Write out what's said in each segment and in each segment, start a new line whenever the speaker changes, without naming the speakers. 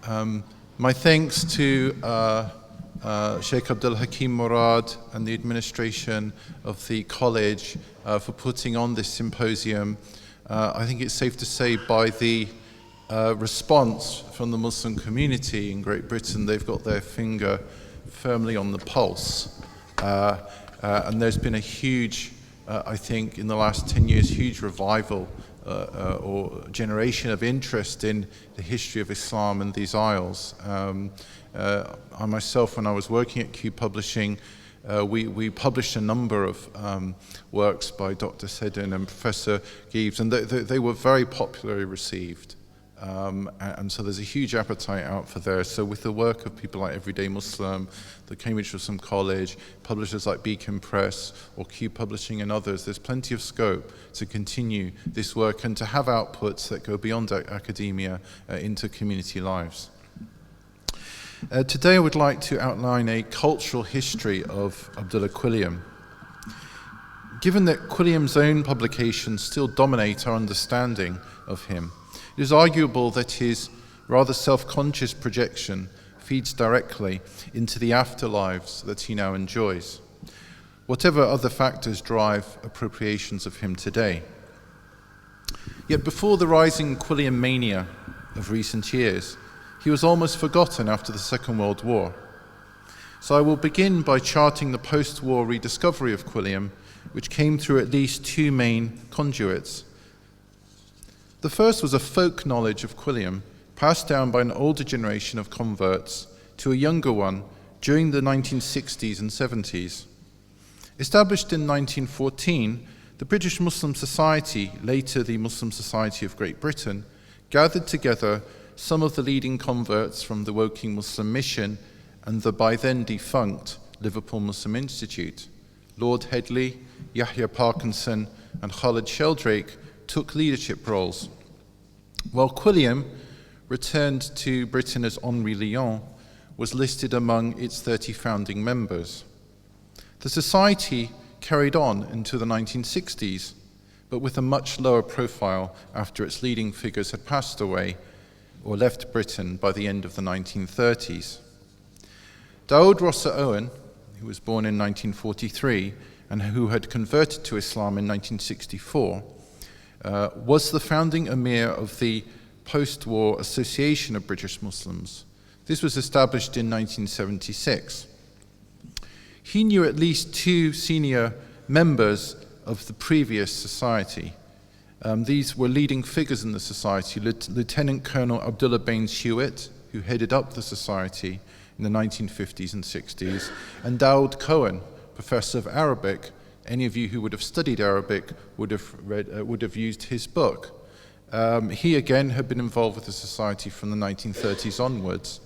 My thanks to Sheikh Al-Haqqani Murad and the administration of the college for putting on this symposium. I think it's safe to say by the response from the Muslim community in Great Britain, they've got their finger firmly on the pulse. And there's been a huge, I think in the last 10 years, huge revival or generation of interest in the history of Islam in these isles. I myself, when I was working at Q Publishing, we published a number of works by Dr. Seddon and Professor Gibbs, and they were very popularly received. And so there's a huge appetite out for there. So with the work of people like Everyday Muslim, the Cambridge Muslim College, publishers like Beacon Press or Q Publishing and others, there's plenty of scope to continue this work and to have outputs that go beyond academia into community lives. Today I would like to outline a cultural history of Abdullah Quilliam. Given that Quilliam's own publications still dominate our understanding of him, it is arguable that his rather self-conscious projection feeds directly into the afterlives that he now enjoys, whatever other factors drive appropriations of him today. Yet before the rising Quilliam mania of recent years, he was almost forgotten after the Second World War. So I will begin by charting the post-war rediscovery of Quilliam, which came through at least two main conduits. The first was a folk knowledge of Quilliam, passed down by an older generation of converts to a younger one during the 1960s and 70s. Established in 1914, the British Muslim Society, later the Muslim Society of Great Britain, gathered together some of the leading converts from the Woking Muslim Mission and the by then defunct Liverpool Muslim Institute. Lord Headley, Yahya Parkinson, and Khalid Sheldrake took leadership roles, while Quilliam, returned to Britain as Henri Lyon, was listed among its 30 founding members. The society carried on into the 1960s, but with a much lower profile after its leading figures had passed away or left Britain by the end of the 1930s. Daoud Rosser Owen, who was born in 1943 and who had converted to Islam in 1964, was the founding emir of the post-war Association of British Muslims. This was established in 1976. He knew at least two senior members of the previous society. These were leading figures in the society: Lieutenant Colonel Abdullah Baines Hewitt, who headed up the society in the 1950s and 60s, and Daoud Cohen, professor of Arabic. Any of you who would have studied Arabic would have used his book. He again had been involved with the society from the 1930s onwards.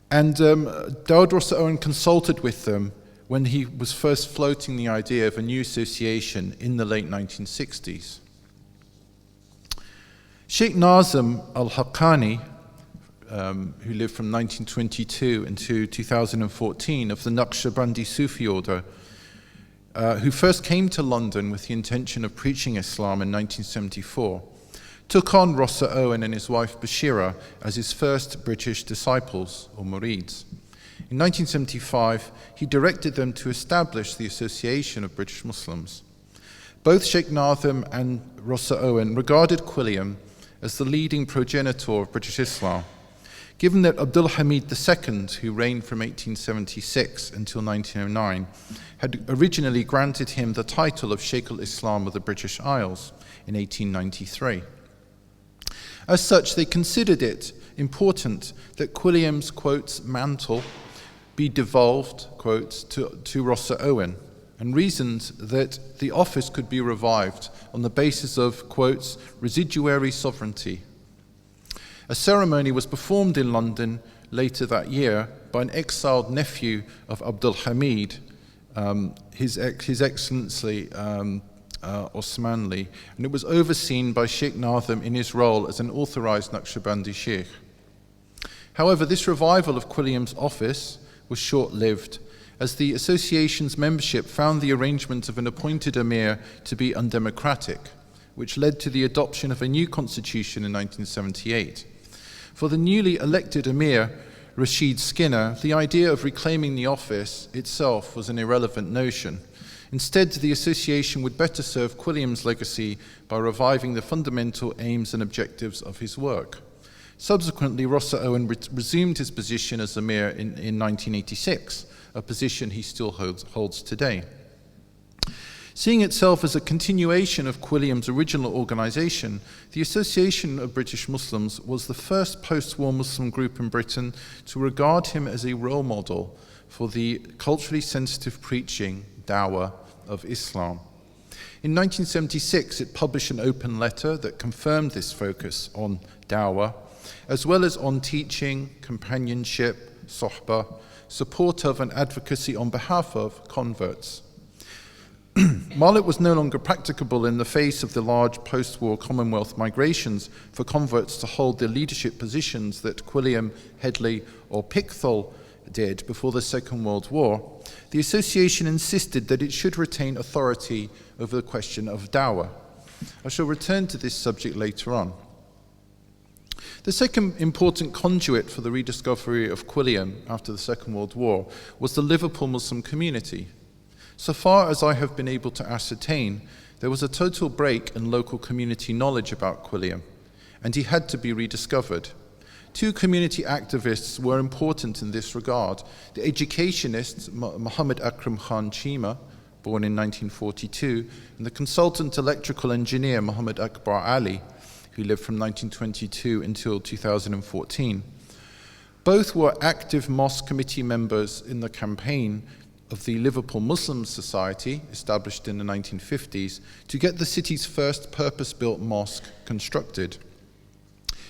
And Daoud Rosser Owen consulted with them when he was first floating the idea of a new association in the late 1960s. Sheikh Nazim Al-Haqqani, who lived from 1922 until 2014, of the Naqshbandi Sufi order, who first came to London with the intention of preaching Islam in 1974, took on Rosser Owen and his wife Bashira as his first British disciples, or murids. In 1975, he directed them to establish the Association of British Muslims. Both Sheikh Nazim and Rosser Owen regarded Quilliam as the leading progenitor of British Islam, given that Abdul Hamid II, who reigned from 1876 until 1909, had originally granted him the title of Sheikh al-Islam of the British Isles in 1893. As such, they considered it important that Quilliam's, quotes, mantle be devolved, quotes, to Rosser Owen, and reasoned that the office could be revived on the basis of, quotes, residuary sovereignty. A ceremony was performed in London later that year by an exiled nephew of Abdul Hamid, His Excellency Osmanli, and it was overseen by Sheikh Nazim in his role as an authorized Naqshbandi Sheikh. However, this revival of Quilliam's office was short-lived, as the association's membership found the arrangement of an appointed emir to be undemocratic, which led to the adoption of a new constitution in 1978. For the newly elected Emir, Rashid Skinner, the idea of reclaiming the office itself was an irrelevant notion. Instead, the association would better serve Quilliam's legacy by reviving the fundamental aims and objectives of his work. Subsequently, Rossa Owen resumed his position as Emir in 1986, a position he still holds today. Seeing itself as a continuation of Quilliam's original organisation, the Association of British Muslims was the first post-war Muslim group in Britain to regard him as a role model for the culturally sensitive preaching, dawah, of Islam. In 1976, it published an open letter that confirmed this focus on dawah, as well as on teaching, companionship, sohbah, support of and advocacy on behalf of converts. While it was no longer practicable in the face of the large post-war Commonwealth migrations for converts to hold the leadership positions that Quilliam, Headley or Pickthall did before the Second World War, the association insisted that it should retain authority over the question of dawah. I shall return to this subject later on. The second important conduit for the rediscovery of Quilliam after the Second World War was the Liverpool Muslim community. So far as I have been able to ascertain, there was a total break in local community knowledge about Quilliam, and he had to be rediscovered. Two community activists were important in this regard. The educationist Muhammad Akram Khan Chima, born in 1942, and the consultant electrical engineer Muhammad Akbar Ali, who lived from 1922 until 2014. Both were active mosque committee members in the campaign of the Liverpool Muslim Society, established in the 1950s, to get the city's first purpose-built mosque constructed.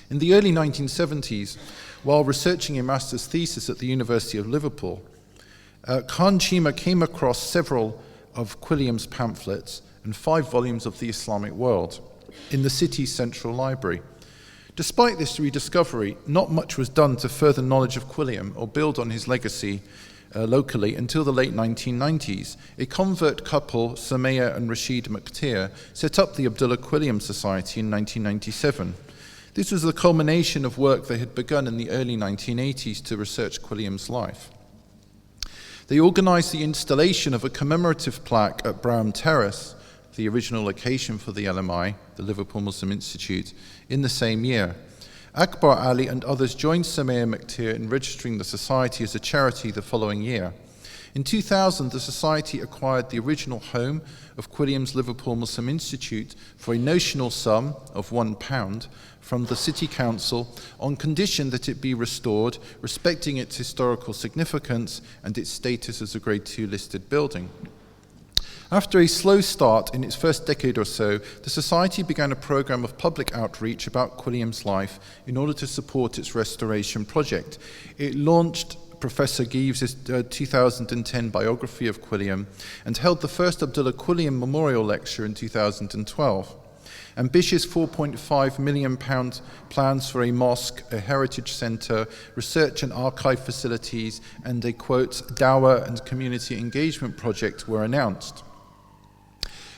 In the early 1970s, while researching a master's thesis at the University of Liverpool, Khan Chima came across several of Quilliam's pamphlets and 5 volumes of the Islamic World in the city's central library. Despite this rediscovery, not much was done to further knowledge of Quilliam or build on his legacy locally until the late 1990s. A convert couple, Samaya and Rashid Maktir, set up the Abdullah Quilliam Society in 1997. This was the culmination of work they had begun in the early 1980s to research Quilliam's life. They organised the installation of a commemorative plaque at Brougham Terrace, the original location for the LMI, the Liverpool Muslim Institute, in the same year. Akbar Ali and others joined Samir Maktir in registering the society as a charity the following year. In 2000, the society acquired the original home of Quilliam's Liverpool Muslim Institute for a notional sum of £1 from the City Council on condition that it be restored, respecting its historical significance and its status as a Grade 2 listed building. After a slow start in its first decade or so, the Society began a program of public outreach about Quilliam's life in order to support its restoration project. It launched Professor Gives' 2010 biography of Quilliam and held the first Abdullah Quilliam Memorial Lecture in 2012. Ambitious £4.5 million plans for a mosque, a heritage centre, research and archive facilities, and a, quote, dawah and community engagement project were announced.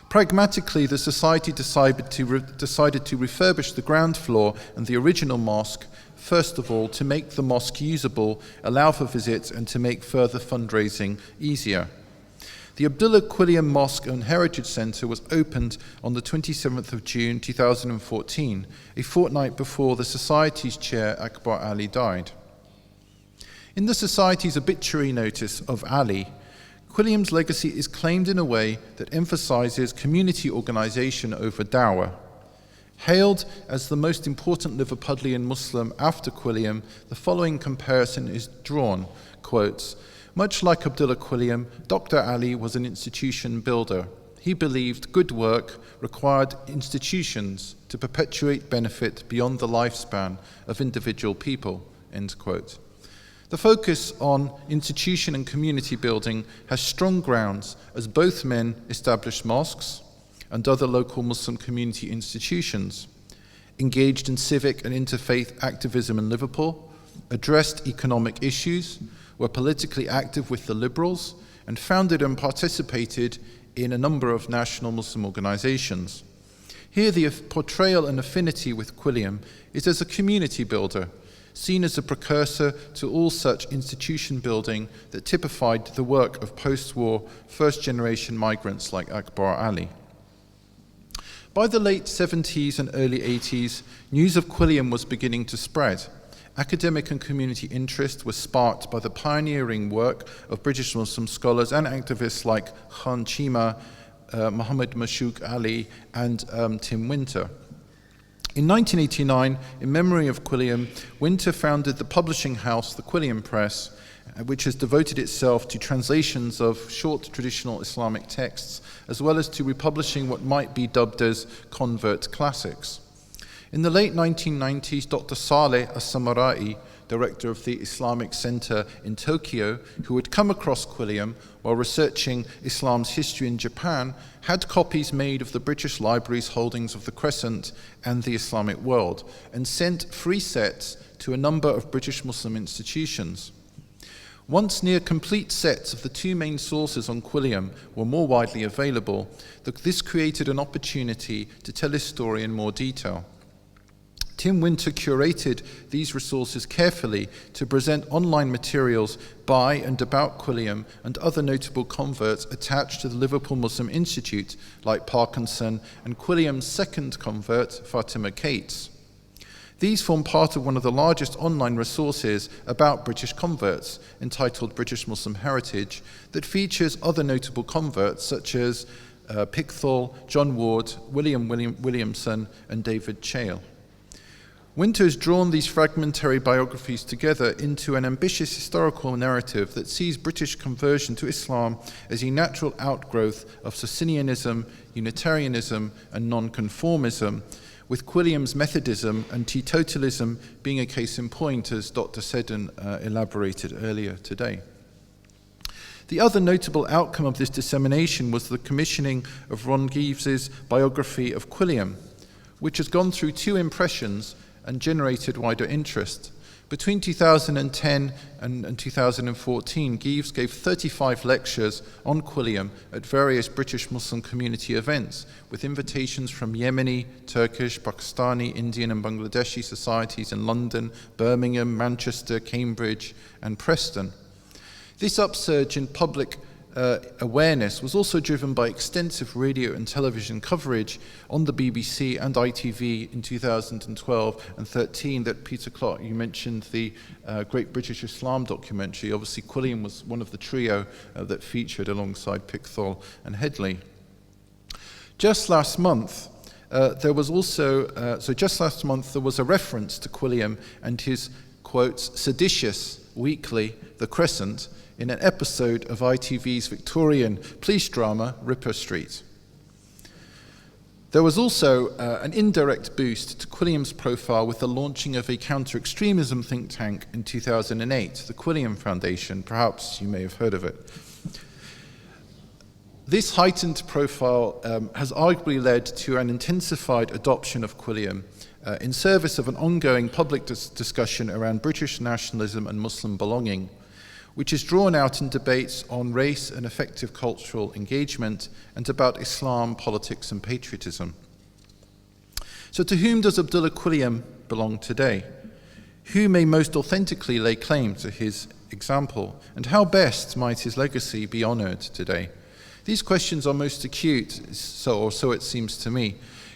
Pragmatically, the Society decided to refurbish the ground floor and the original mosque, first of all, to make the mosque usable, allow for visits, and to make further fundraising easier. The Abdullah Quilliam Mosque and Heritage Centre was opened on the 27th of June 2014, a fortnight before the Society's chair Akbar Ali died. In the Society's obituary notice of Ali, Quilliam's legacy is claimed in a way that emphasises community organisation over dawah. Hailed as the most important Liverpudlian Muslim after Quilliam, the following comparison is drawn, quotes, "Much like Abdullah Quilliam, Dr. Ali was an institution builder. He believed good work required institutions to perpetuate benefit beyond the lifespan of individual people," end quote. The focus on institution and community building has strong grounds, as both men established mosques and other local Muslim community institutions, engaged in civic and interfaith activism in Liverpool, addressed economic issues, were politically active with the Liberals, and founded and participated in a number of national Muslim organisations. Here the portrayal and affinity with Quilliam is as a community builder, seen as a precursor to all such institution building that typified the work of post-war first-generation migrants like Akbar Ali. By the late 70s and early 80s, news of Quilliam was beginning to spread. Academic and community interest was sparked by the pioneering work of British Muslim scholars and activists like Khan Chima, Muhammad Mashouk Ali, and Tim Winter. In 1989, in memory of Quilliam, Winter founded the publishing house, the Quilliam Press, which has devoted itself to translations of short traditional Islamic texts, as well as to republishing what might be dubbed as convert classics. In the late 1990s, Dr. Saleh As-Samarai, director of the Islamic Center in Tokyo, who had come across Quilliam while researching Islam's history in Japan, had copies made of the British Library's holdings of the Crescent and the Islamic world, and sent free sets to a number of British Muslim institutions. Once near complete sets of the two main sources on Quilliam were more widely available, this created an opportunity to tell his story in more detail. Tim Winter curated these resources carefully to present online materials by and about Quilliam and other notable converts attached to the Liverpool Muslim Institute, like Parkinson and Quilliam's second convert, Fatima Cates. These form part of one of the largest online resources about British converts, entitled British Muslim Heritage, that features other notable converts such as Pickthall, John Ward, Williamson, and David Chale. Winter has drawn these fragmentary biographies together into an ambitious historical narrative that sees British conversion to Islam as a natural outgrowth of Socinianism, Unitarianism, and nonconformism, with Quilliam's Methodism and teetotalism being a case in point, as Dr. Seddon elaborated earlier today. The other notable outcome of this dissemination was the commissioning of Ron Gieves's biography of Quilliam, which has gone through two impressions and generated wider interest. Between 2010 and 2014, Gives gave 35 lectures on Quilliam at various British Muslim community events, with invitations from Yemeni, Turkish, Pakistani, Indian, and Bangladeshi societies in London, Birmingham, Manchester, Cambridge, and Preston. This upsurge in public awareness was also driven by extensive radio and television coverage on the BBC and ITV in 2012 and 13 that Peter Clark, you mentioned the Great British Islam documentary. Obviously, Quilliam was one of the trio that featured alongside Pickthall and Headley. Just last month, there was a reference to Quilliam and his, quotes, seditious weekly, The Crescent, in an episode of ITV's Victorian police drama, Ripper Street. There was also an indirect boost to Quilliam's profile with the launching of a counter-extremism think tank in 2008, the Quilliam Foundation. Perhaps you may have heard of it. This heightened profile has arguably led to an intensified adoption of Quilliam in service of an ongoing public discussion around British nationalism and Muslim belonging, which is drawn out in debates on race and effective cultural engagement and about Islam, politics, and patriotism. So to whom does Abdullah Quilliam belong today? Who may most authentically lay claim to his example? And how best might his legacy be honoured today? These questions are most acute, so it seems to me,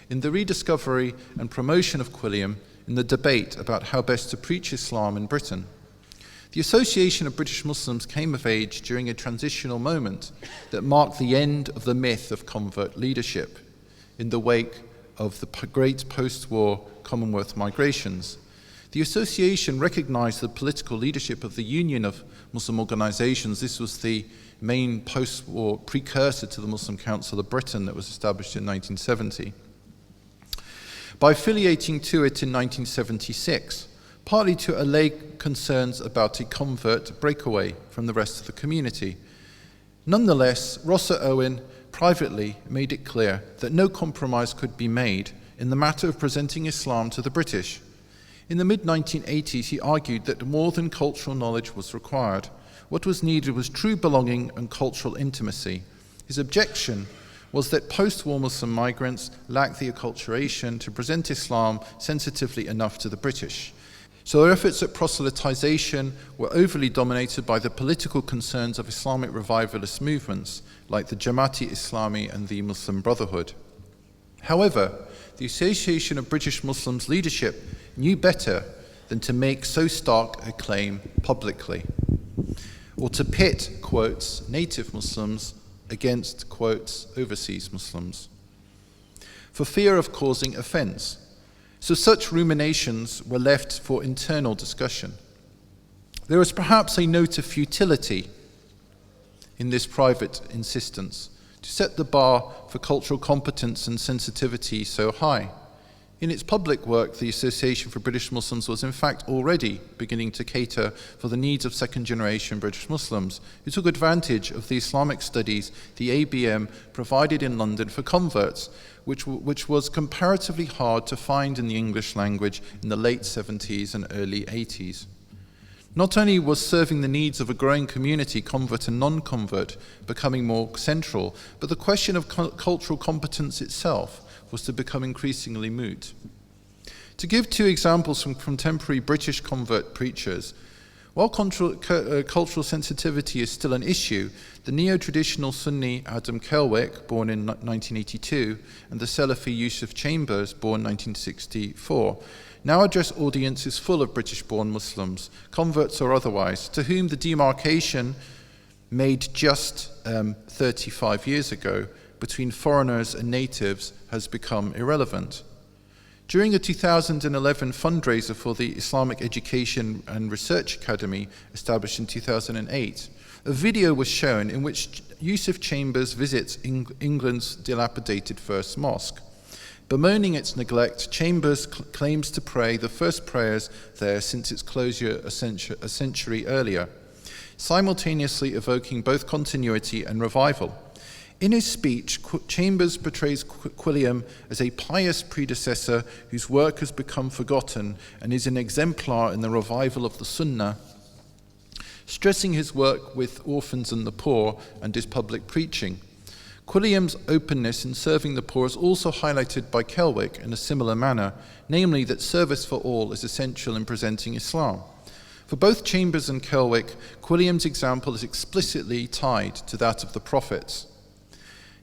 in the rediscovery and promotion of Quilliam, in the debate about how best to preach Islam in Britain. The Association of British Muslims came of age during a transitional moment that marked the end of the myth of convert leadership in the wake of the great post-war Commonwealth migrations. The association recognized the political leadership of the Union of Muslim Organizations. This was the main post-war precursor to the Muslim Council of Britain that was established in 1970. By affiliating to it in 1976, partly to allay concerns about a convert breakaway from the rest of the community. Nonetheless, Rosser Owen privately made it clear that no compromise could be made in the matter of presenting Islam to the British. In the mid-1980s, he argued that more than cultural knowledge was required. What was needed was true belonging and cultural intimacy. His objection was that post-war Muslim migrants lacked the acculturation to present Islam sensitively enough to the British. So their efforts at proselytization were overly dominated by the political concerns of Islamic revivalist movements like the Jamaat-e-Islami and the Muslim Brotherhood. However, the Association of British Muslims leadership knew better than to make so stark a claim publicly, or to pit, quotes, native Muslims against, quotes, overseas Muslims, for fear of causing offense. So such ruminations were left for internal discussion. There was perhaps a note of futility in this private insistence to set the bar for cultural competence and sensitivity so high. In its public work, the Association for British Muslims was in fact already beginning to cater for the needs of second-generation British Muslims who took advantage of the Islamic studies the ABM provided in London for converts, which was comparatively hard to find in the English language in the late 70s and early 80s. Not only was serving the needs of a growing community, convert and non-convert, becoming more central, but the question of cultural competence itself was to become increasingly moot. To give two examples from contemporary British convert preachers, while cultural sensitivity is still an issue, the neo-traditional Sunni Adam Kelwick, born in 1982, and the Salafi Yusuf Chambers, born 1964, now address audiences full of British-born Muslims, converts or otherwise, to whom the demarcation made just 35 years ago between foreigners and natives has become irrelevant. During a 2011 fundraiser for the Islamic Education and Research Academy, established in 2008, a video was shown in which Yusuf Chambers visits England's dilapidated First Mosque. Bemoaning its neglect, Chambers claims to pray the first prayers there since its closure a century earlier, simultaneously evoking both continuity and revival. In his speech, Chambers portrays Quilliam as a pious predecessor whose work has become forgotten and is an exemplar in the revival of the Sunnah, stressing his work with orphans and the poor and his public preaching. Quilliam's openness in serving the poor is also highlighted by Kelwick in a similar manner, namely that service for all is essential in presenting Islam. For both Chambers and Kelwick, Quilliam's example is explicitly tied to that of the prophets.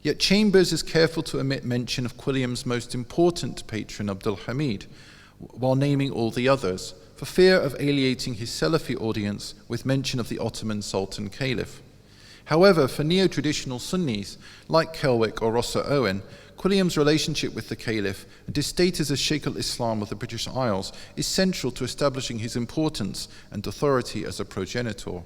Yet Chambers is careful to omit mention of Quilliam's most important patron, Abdul Hamid, while naming all the others, for fear of alienating his Salafi audience with mention of the Ottoman Sultan Caliph. However, for neo-traditional Sunnis, like Kelwick or Rossa Owen, Quilliam's relationship with the Caliph and his status as Sheikh al-Islam of the British Isles is central to establishing his importance and authority as a progenitor.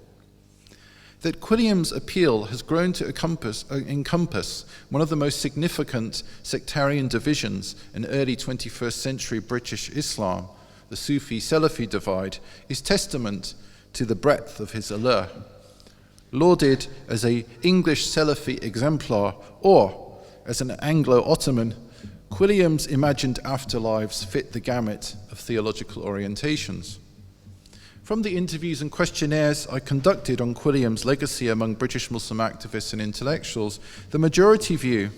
That Quilliam's appeal has grown to encompass one of the most significant sectarian divisions in early 21st century British Islam, the Sufi-Salafi divide, is testament to the breadth of his allure. Lauded as an English Salafi exemplar or as an Anglo-Ottoman, Quilliam's imagined afterlives fit the gamut of theological orientations. From the interviews and questionnaires I conducted on Quilliam's legacy among British Muslim activists and intellectuals, the majority view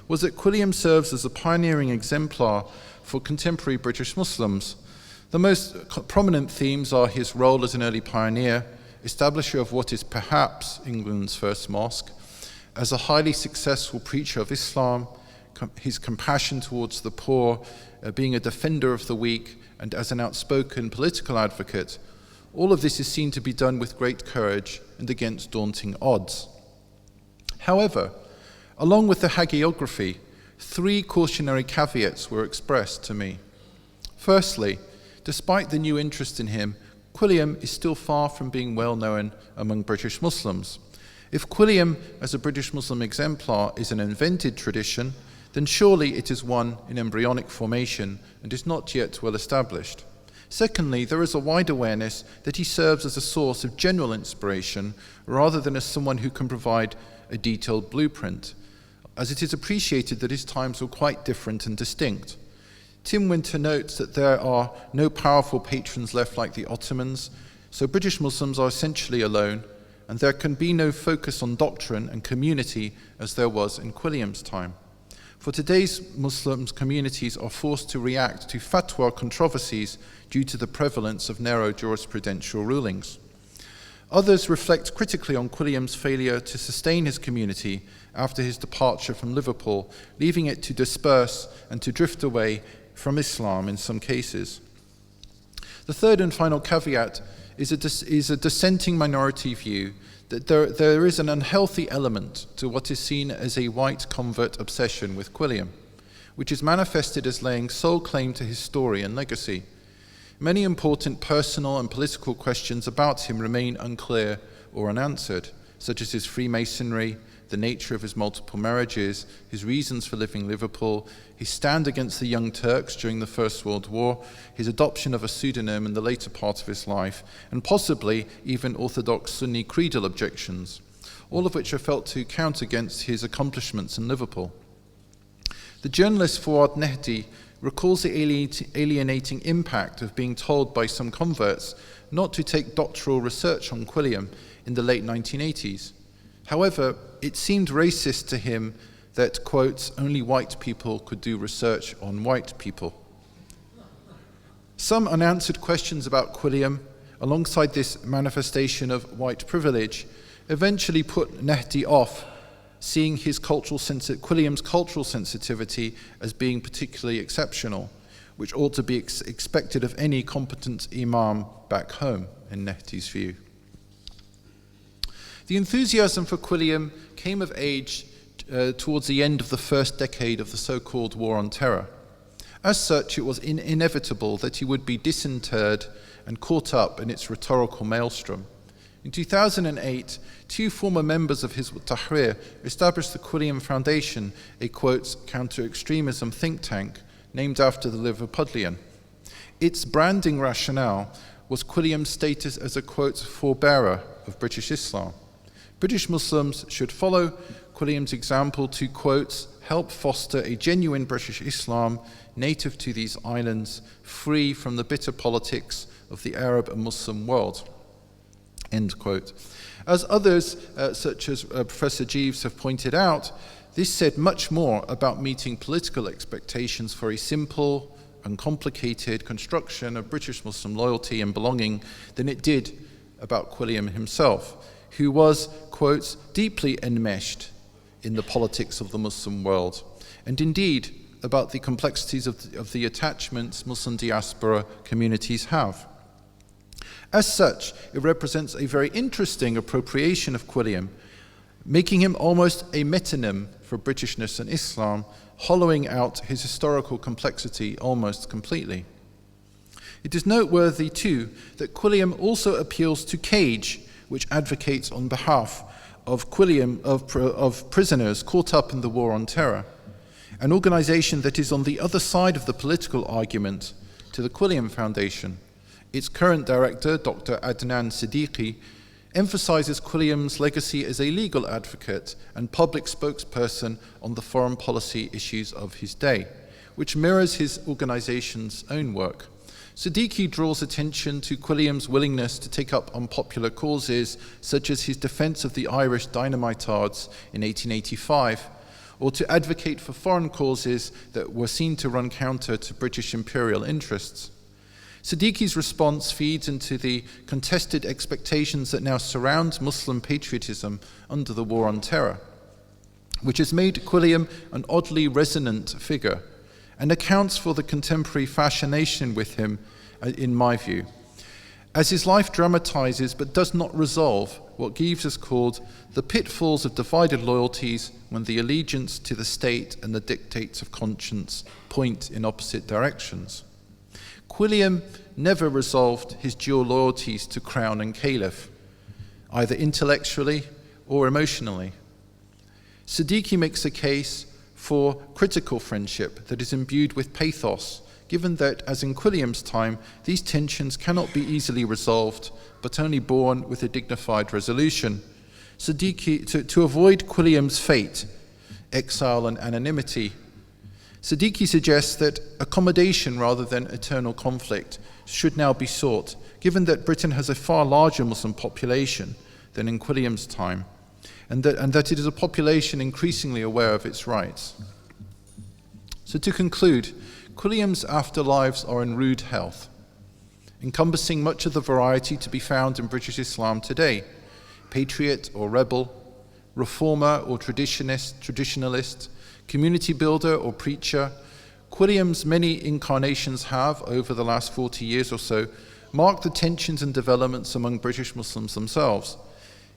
was that Quilliam serves as a pioneering exemplar for contemporary British Muslims. The most prominent themes are his role as an early pioneer, establisher of what is perhaps England's first mosque, as a highly successful preacher of Islam, his compassion towards the poor, being a defender of the weak, and as an outspoken political advocate. All of this is seen to be done with great courage and against daunting odds. However, along with the hagiography, three cautionary caveats were expressed to me. Firstly, despite the new interest in him, Quilliam is still far from being well known among British Muslims. If Quilliam, as a British Muslim exemplar, is an invented tradition, then surely it is one in embryonic formation and is not yet well established. Secondly, there is a wide awareness that he serves as a source of general inspiration rather than as someone who can provide a detailed blueprint, as it is appreciated that his times were quite different and distinct. Tim Winter notes that there are no powerful patrons left like the Ottomans, so British Muslims are essentially alone, and there can be no focus on doctrine and community as there was in Quilliam's time. For today's Muslim communities are forced to react to fatwa controversies due to the prevalence of narrow jurisprudential rulings. Others reflect critically on Quilliam's failure to sustain his community after his departure from Liverpool, leaving it to disperse and to drift away from Islam in some cases. The third and final caveat is a dissenting minority view that there is an unhealthy element to what is seen as a white convert obsession with Quilliam, which is manifested as laying sole claim to his story and legacy. Many important personal and political questions about him remain unclear or unanswered, such as his Freemasonry, the nature of his multiple marriages, his reasons for living Liverpool, his stand against the Young Turks during the First World War, his adoption of a pseudonym in the later part of his life, and possibly even orthodox Sunni creedal objections, all of which are felt to count against his accomplishments in Liverpool. The journalist Fuad Nehdi recalls the alienating impact of being told by some converts not to take doctoral research on Quilliam in the late 1980s. However, it seemed racist to him that, quote, only white people could do research on white people. Some unanswered questions about Quilliam, alongside this manifestation of white privilege, eventually put Nehdi off seeing Quilliam's cultural sensitivity as being particularly exceptional, which ought to be expected of any competent imam back home, in Nehdi's view. The enthusiasm for Quilliam came of age towards the end of the first decade of the so-called War on Terror. As such, it was inevitable that he would be disinterred and caught up in its rhetorical maelstrom. In 2008, two former members of Hizb ut-Tahrir established the Quilliam Foundation, a, quote, counter-extremism think tank named after the Liverpudlian. Its branding rationale was Quilliam's status as a, quote, forebearer of British Islam. British Muslims should follow Quilliam's example to, quote, help foster a genuine British Islam native to these islands, free from the bitter politics of the Arab and Muslim world, end quote. As others, such as Professor Jeeves, have pointed out, this said much more about meeting political expectations for a simple, uncomplicated construction of British Muslim loyalty and belonging than it did about Quilliam himself, who was, quote, deeply enmeshed in the politics of the Muslim world, and indeed about the complexities of the attachments Muslim diaspora communities have. As such, it represents a very interesting appropriation of Quilliam, making him almost a metonym for Britishness and Islam, hollowing out his historical complexity almost completely. It is noteworthy, too, that Quilliam also appeals to Cage, which advocates on behalf of prisoners caught up in the War on Terror, an organization that is on the other side of the political argument to the Quilliam Foundation. Its current director, Dr. Adnan Siddiqui, emphasizes Quilliam's legacy as a legal advocate and public spokesperson on the foreign policy issues of his day, which mirrors his organization's own work. Siddiqui draws attention to Quilliam's willingness to take up unpopular causes, such as his defense of the Irish dynamitards in 1885, or to advocate for foreign causes that were seen to run counter to British imperial interests. Siddiqui's response feeds into the contested expectations that now surround Muslim patriotism under the War on Terror, which has made Quilliam an oddly resonant figure, and accounts for the contemporary fascination with him, in my view, as his life dramatizes but does not resolve what Gives has called the pitfalls of divided loyalties when the allegiance to the state and the dictates of conscience point in opposite directions. Quilliam never resolved his dual loyalties to crown and caliph, either intellectually or emotionally. Siddiqui makes a case for critical friendship that is imbued with pathos, given that, as in Quilliam's time, these tensions cannot be easily resolved, but only borne with a dignified resolution. Siddiqui, to avoid Quilliam's fate, exile and anonymity, Siddiqui suggests that accommodation rather than eternal conflict should now be sought, given that Britain has a far larger Muslim population than in Quilliam's time, and that it is a population increasingly aware of its rights. So to conclude, Quilliam's Afterlives are in rude health, encompassing much of the variety to be found in British Islam today: patriot or rebel, reformer or traditionalist, community builder or preacher. Quilliam's many incarnations have, over the last 40 years or so, marked the tensions and developments among British Muslims themselves.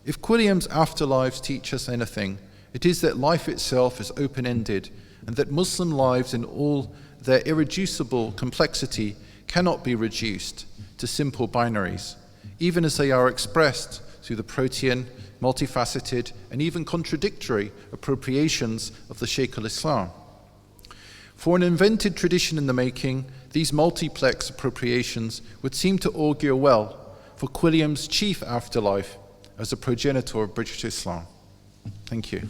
If Quilliam's Afterlives teach us anything, it is that life itself is open-ended, and that Muslim lives in all their irreducible complexity cannot be reduced to simple binaries, even as they are expressed through the protean, multifaceted, and even contradictory appropriations of the Sheikh al-Islam. For an invented tradition in the making, these multiplex appropriations would seem to augur well for Quilliam's chief afterlife as a progenitor of British Islam. Thank you.